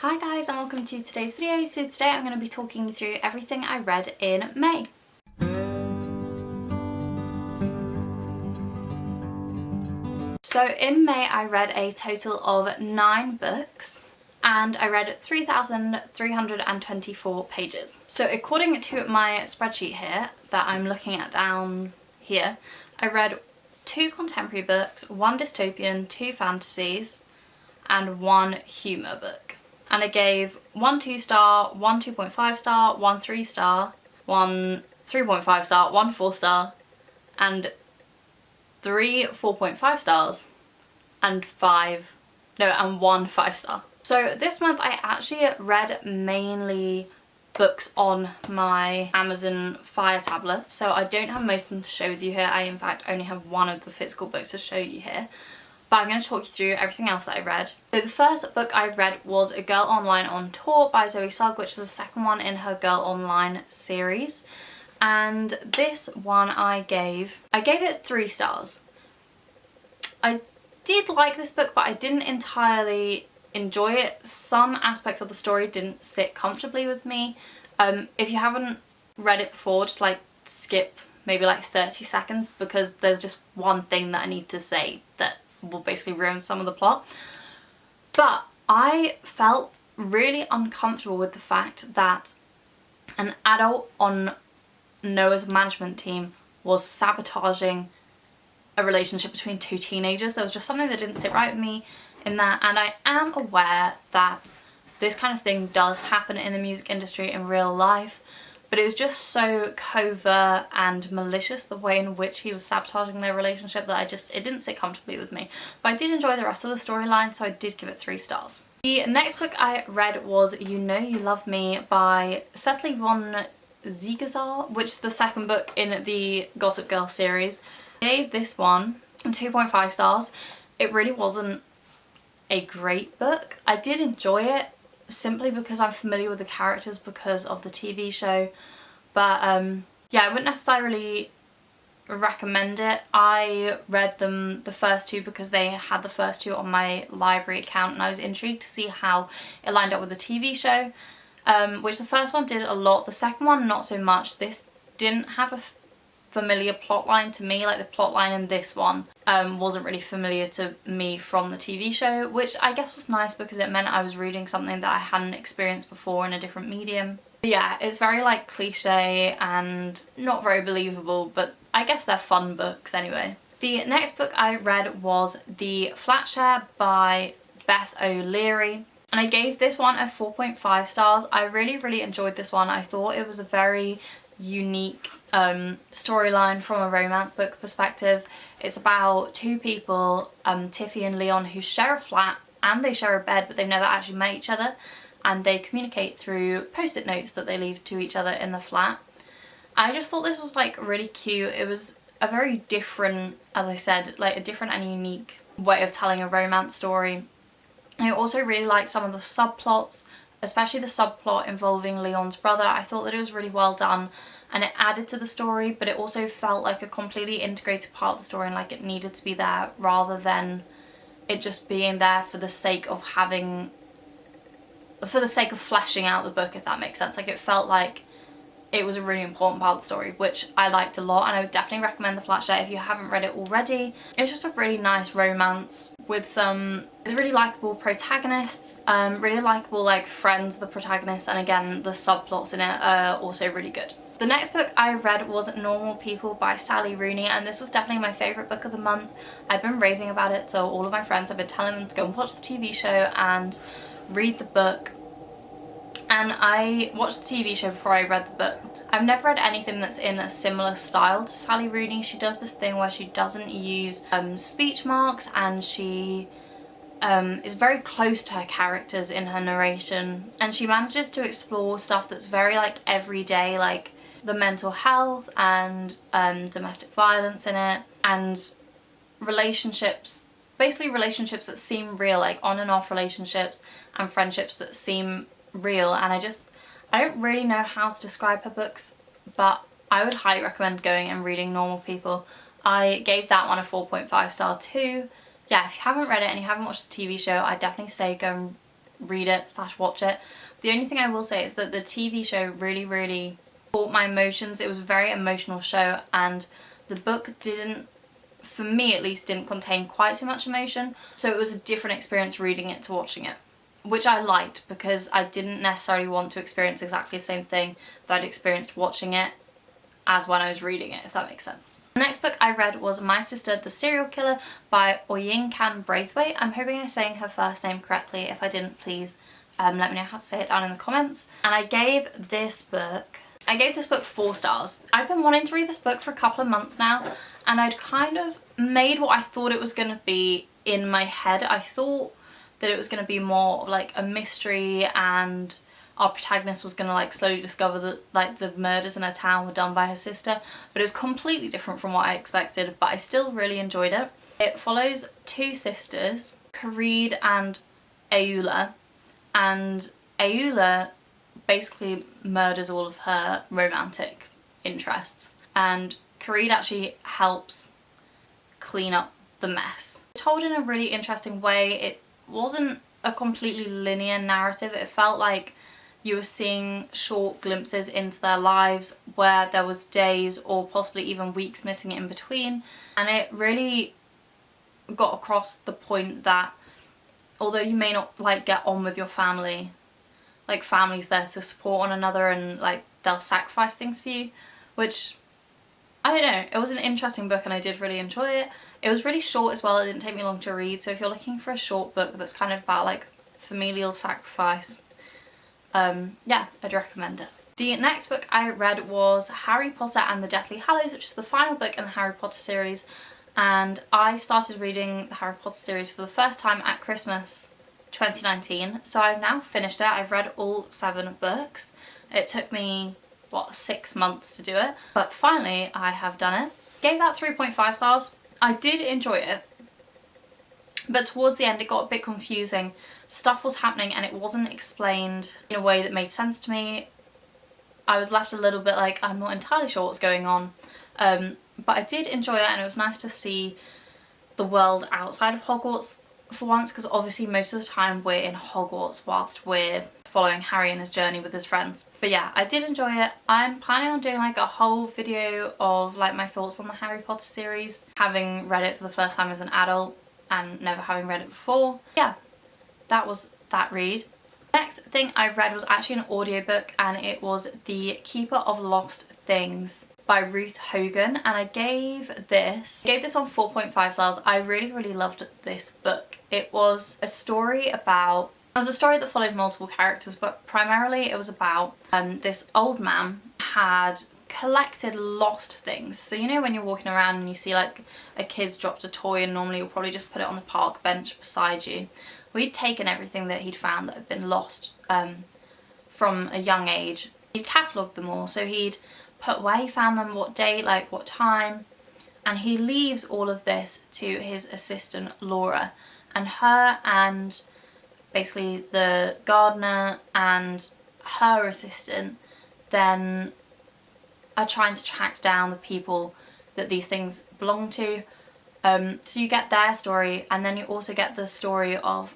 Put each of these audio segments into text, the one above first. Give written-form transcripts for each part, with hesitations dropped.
Hi guys and welcome to today's video. So today I'm going to be talking you through everything I read in May. So in May I read a total of 9 books and I read 3,324 pages. So according to my spreadsheet here that I'm looking at down here, I read 2 contemporary books, 1 dystopian, 2 fantasies and 1 humour book. And I gave 1 2-star, 1 2.5 star, 1 3-star, 1 3.5 star, 1 4-star, and 3 4.5 stars, and 1 5-star. So this month I actually read mainly books on my Amazon Fire tablet, so I don't have most of them to show with you here. I in fact only have 1 of the physical books to show you here. But I'm going to talk you through everything else that I read. So the first book I read was A Girl Online on Tour by Sugg, which is the second one in her Girl Online series. And this one I gave it 3 stars. I did like this book, but I didn't entirely enjoy it. Some aspects of the story didn't sit comfortably with me. If you haven't read it before, just like skip maybe like 30 seconds because there's just one thing that I need to say that will basically ruin some of the plot. But I felt really uncomfortable with the fact that an adult on Noah's management team was sabotaging a relationship between 2 teenagers. There was just something that didn't sit right with me in that, and I am aware that this kind of thing does happen in the music industry in real life, but it was just so covert and malicious the way in which he was sabotaging their relationship that it didn't sit comfortably with me. But I did enjoy the rest of the storyline, so I did give it 3 stars. The next book I read was You Know You Love Me by Cecily von Ziegesar, which is the second book in the Gossip Girl series. I gave this one 2.5 stars. It really wasn't a great book. I did enjoy it, simply because I'm familiar with the characters because of the TV show, but yeah, I wouldn't necessarily recommend it. I read them the first 2 because they had the first 2 on my library account and I was intrigued to see how it lined up with the TV show, which the first one did a lot, the second one not so much. This didn't have a familiar plotline to me, like the plotline in this one wasn't really familiar to me from the TV show, which I guess was nice because it meant I was reading something that I hadn't experienced before in a different medium. But yeah, it's very like cliche and not very believable, but I guess they're fun books anyway. The next book I read was The Flat Share by Beth O'Leary. And I gave this one a 4.5 stars. I really enjoyed this one. I thought it was a very unique storyline from a romance book perspective. It's about 2 people, Tiffy and Leon, who share a flat and they share a bed, but they've never actually met each other, and they communicate through post-it notes that they leave to each other in the flat. I just thought this was like really cute. It was a very different, as I said, like a different and unique way of telling a romance story. And I also really liked some of the subplots, especially the subplot involving Leon's brother. I thought that it was really well done and it added to the story, but it also felt like a completely integrated part of the story and like it needed to be there rather than it just being there for the sake of fleshing out the book, if that makes sense. Like it felt like it was a really important part of the story, which I liked a lot, and I would definitely recommend The Flat Share if you haven't read it already. It's just a really nice romance with some really likeable protagonists, really likeable like friends of the protagonist, and again the subplots in it are also really good. The next book I read was Normal People by Sally Rooney, and this was definitely my favourite book of the month. I've been raving about it to all of my friends. I've been telling them to go and watch the TV show and read the book. And I watched the TV show before I read the book. I've never read anything that's in a similar style to Sally Rooney. She does this thing where she doesn't use speech marks, and she is very close to her characters in her narration, and she manages to explore stuff that's very like everyday, like the mental health and domestic violence in it, and relationships, basically relationships that seem real, like on and off relationships and friendships that seem real. And I don't really know how to describe her books, but I would highly recommend going and reading Normal People. I gave that one a 4.5 star too. Yeah, if you haven't read it and you haven't watched the TV show, I definitely say go and read it / watch it. The only thing I will say is that the TV show really caught my emotions. It was a very emotional show, and the book didn't, for me at least, didn't contain quite so much emotion. So it was a different experience reading it to watching it, which I liked because I didn't necessarily want to experience exactly the same thing that I'd experienced watching it as when I was reading it, if that makes sense. The next book I read was My Sister the Serial Killer by Oyinkan Braithwaite. I'm hoping I'm saying her first name correctly. If I didn't, please let me know how to say it down in the comments. And I gave this book 4 stars. I've been wanting to read this book for a couple of months now, and I'd kind of made what I thought it was going to be in my head. I thought that it was going to be more like a mystery, and our protagonist was going to like slowly discover that like the murders in her town were done by her sister, but it was completely different from what I expected, but I still really enjoyed it. It follows 2 sisters, Careed and Ayula, and Ayula basically murders all of her romantic interests, and Careed actually helps clean up the mess. Told in a really interesting way. It wasn't a completely linear narrative. It felt like you were seeing short glimpses into their lives where there was days or possibly even weeks missing in between, and it really got across the point that although you may not like get on with your family, like family's there to support one another, and like they'll sacrifice things for you, which I don't know, it was an interesting book and I did really enjoy it. It was really short as well, it didn't take me long to read, so if you're looking for a short book that's kind of about like familial sacrifice, yeah, I'd recommend it. The next book I read was Harry Potter and the Deathly Hallows, which is the final book in the Harry Potter series, and I started reading the Harry Potter series for the first time at Christmas 2019, so I've now finished it. I've read all 7 books. It took me, what, 6 months to do it, but finally I have done it. Gave that 3.5 stars. I did enjoy it, but towards the end it got a bit confusing. Stuff was happening and it wasn't explained in a way that made sense to me. I was left a little bit like, I'm not entirely sure what's going on, but I did enjoy it, and it was nice to see the world outside of Hogwarts for once, because obviously most of the time we're in Hogwarts whilst we're following Harry and his journey with his friends. But yeah, I did enjoy it. I'm planning on doing like a whole video of like my thoughts on the Harry Potter series, having read it for the first time as an adult and never having read it before. Yeah, that was that read. Next thing I read was actually an audiobook, and it was The Keeper of Lost Things by Ruth Hogan, and I gave this on 4.5 stars. I really loved this book. It was a story about, it was a story that followed multiple characters, but primarily it was about this old man had collected lost things. So you know when you're walking around and you see like a kid's dropped a toy, and normally you'll probably just put it on the park bench beside you. Well, he'd taken everything that he'd found that had been lost from a young age. He'd catalogued them all, so he'd put where he found them, what date, like what time, and he leaves all of this to his assistant Laura, and her and basically the gardener and her assistant then are trying to track down the people that these things belong to. So you get their story, and then you also get the story of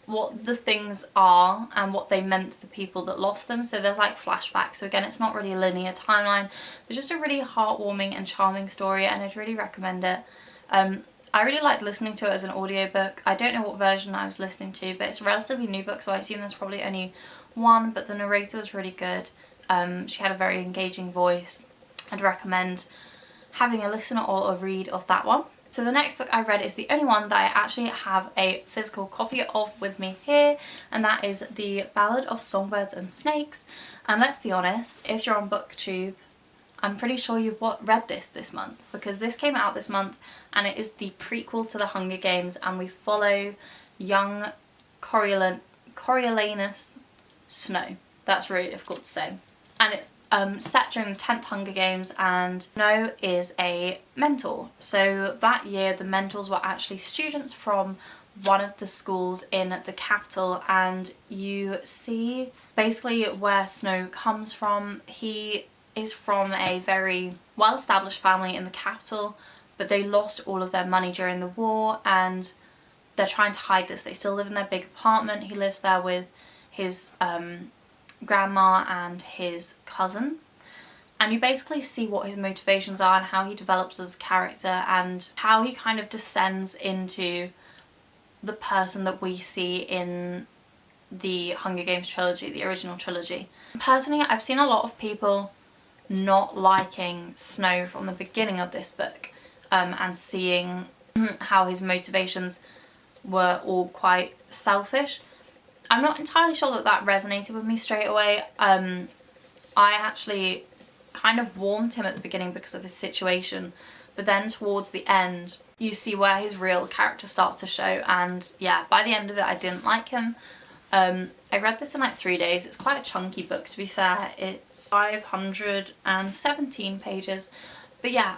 what the things are and what they meant to the people that lost them. So there's like flashbacks, so again it's not really a linear timeline, but just a really heartwarming and charming story, and I'd really recommend it. I really liked listening to it as an audiobook. I don't know what version I was listening to, but it's a relatively new book, so I assume there's probably only one, but the narrator was really good. She had a very engaging voice. I'd recommend having a listen or a read of that one. So the next book I read is the only one that I actually have a physical copy of with me here, and that is The Ballad of Songbirds and Snakes. And let's be honest, if you're on BookTube, I'm pretty sure you've read this month, because this came out this month and it is the prequel to The Hunger Games, and we follow young Coriolanus Snow. That's really difficult to say. And it's set during the 10th Hunger Games, and Snow is a mentor. So that year the mentors were actually students from one of the schools in the capital, and you see basically where Snow comes from. He is from a very well-established family in the capital, but they lost all of their money during the war, and they're trying to hide this. They still live in their big apartment. He lives there with his grandma and his cousin. And you basically see what his motivations are and how he develops as a character and how he kind of descends into the person that we see in the Hunger Games trilogy, the original trilogy. Personally, I've seen a lot of people not liking Snow from the beginning of this book, and seeing how his motivations were all quite selfish. I'm not entirely sure that that resonated with me straight away. I actually kind of warmed him at the beginning because of his situation, but then towards the end you see where his real character starts to show, and yeah, by the end of it I didn't like him. I read this in like 3 days. It's quite a chunky book, to be fair. It's 517 pages. But yeah,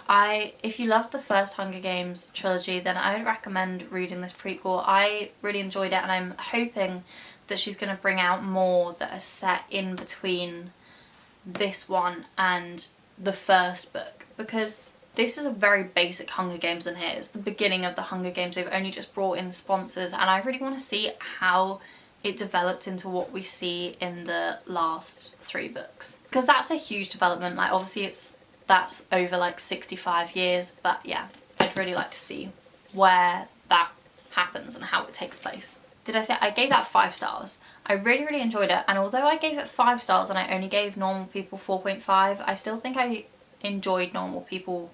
if you loved the first Hunger Games trilogy, then I would recommend reading this prequel. I really enjoyed it, and I'm hoping that she's going to bring out more that are set in between this one and the first book, because this is a very basic Hunger Games in here. It's the beginning of the Hunger Games. They've only just brought in sponsors, and I really want to see how it developed into what we see in the last 3 books, because that's a huge development. Like, obviously that's over like 65 years, but yeah, I'd really like to see where that happens and how it takes place. Did I say I gave that 5 stars? I really enjoyed it, and although I gave it 5 stars and I only gave Normal People 4.5, I still think I enjoyed Normal People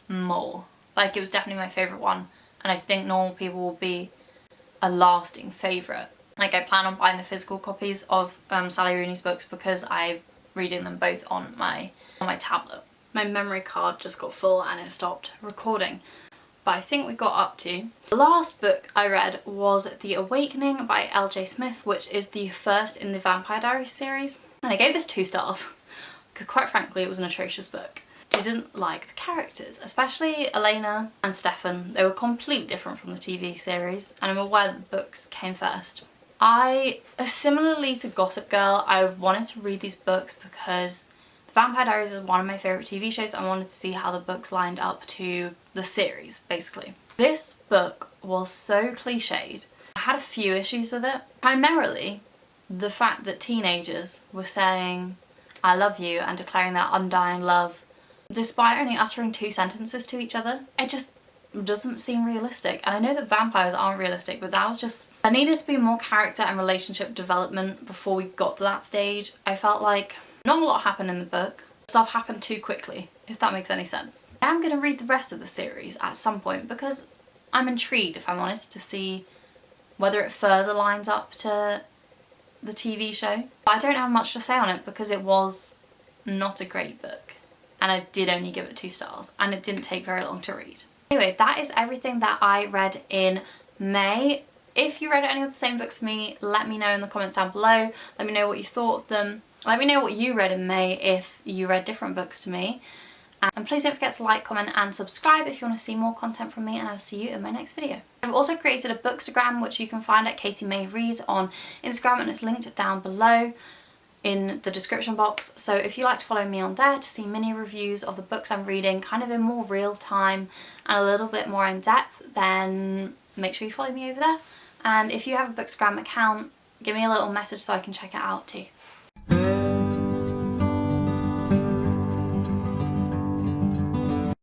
more. Like, it was definitely my favourite one, and I think Normal People will be a lasting favourite. Like, I plan on buying the physical copies of Sally Rooney's books because I'm reading them both on my tablet. My memory card just got full and it stopped recording. But I think we got up to... The last book I read was The Awakening by L.J. Smith, which is the first in the Vampire Diaries series. And I gave this 2 stars because, quite frankly, it was an atrocious book. Didn't like the characters, especially Elena and Stefan. They were completely different from the TV series, and I'm aware that the books came first. Similarly to Gossip Girl, I wanted to read these books because Vampire Diaries is one of my favourite TV shows. I wanted to see how the books lined up to the series, basically. This book was so cliched. I had a few issues with it. Primarily, the fact that teenagers were saying, "I love you," and declaring their undying love, despite only uttering 2 sentences to each other. It just doesn't seem realistic. And I know that vampires aren't realistic, but that was just... There needed to be more character and relationship development before we got to that stage. I felt like not a lot happened in the book. Stuff happened too quickly, if that makes any sense. I am going to read the rest of the series at some point because I'm intrigued, if I'm honest, to see whether it further lines up to the TV show. But I don't have much to say on it because it was not a great book, and I did only give it 2 stars, and it didn't take very long to read. Anyway, that is everything that I read in May. If you read any of the same books as me, let me know in the comments down below. Let me know what you thought of them. Let me know what you read in May if you read different books to me. And please don't forget to like, comment and subscribe if you want to see more content from me, and I'll see you in my next video. I've also created a bookstagram which you can find at Katie May Reads on Instagram, and it's linked down below in the description box. So if you like to follow me on there to see mini reviews of the books I'm reading, kind of in more real time and a little bit more in depth, then make sure you follow me over there. And if you have a bookstagram account, give me a little message so I can check it out too.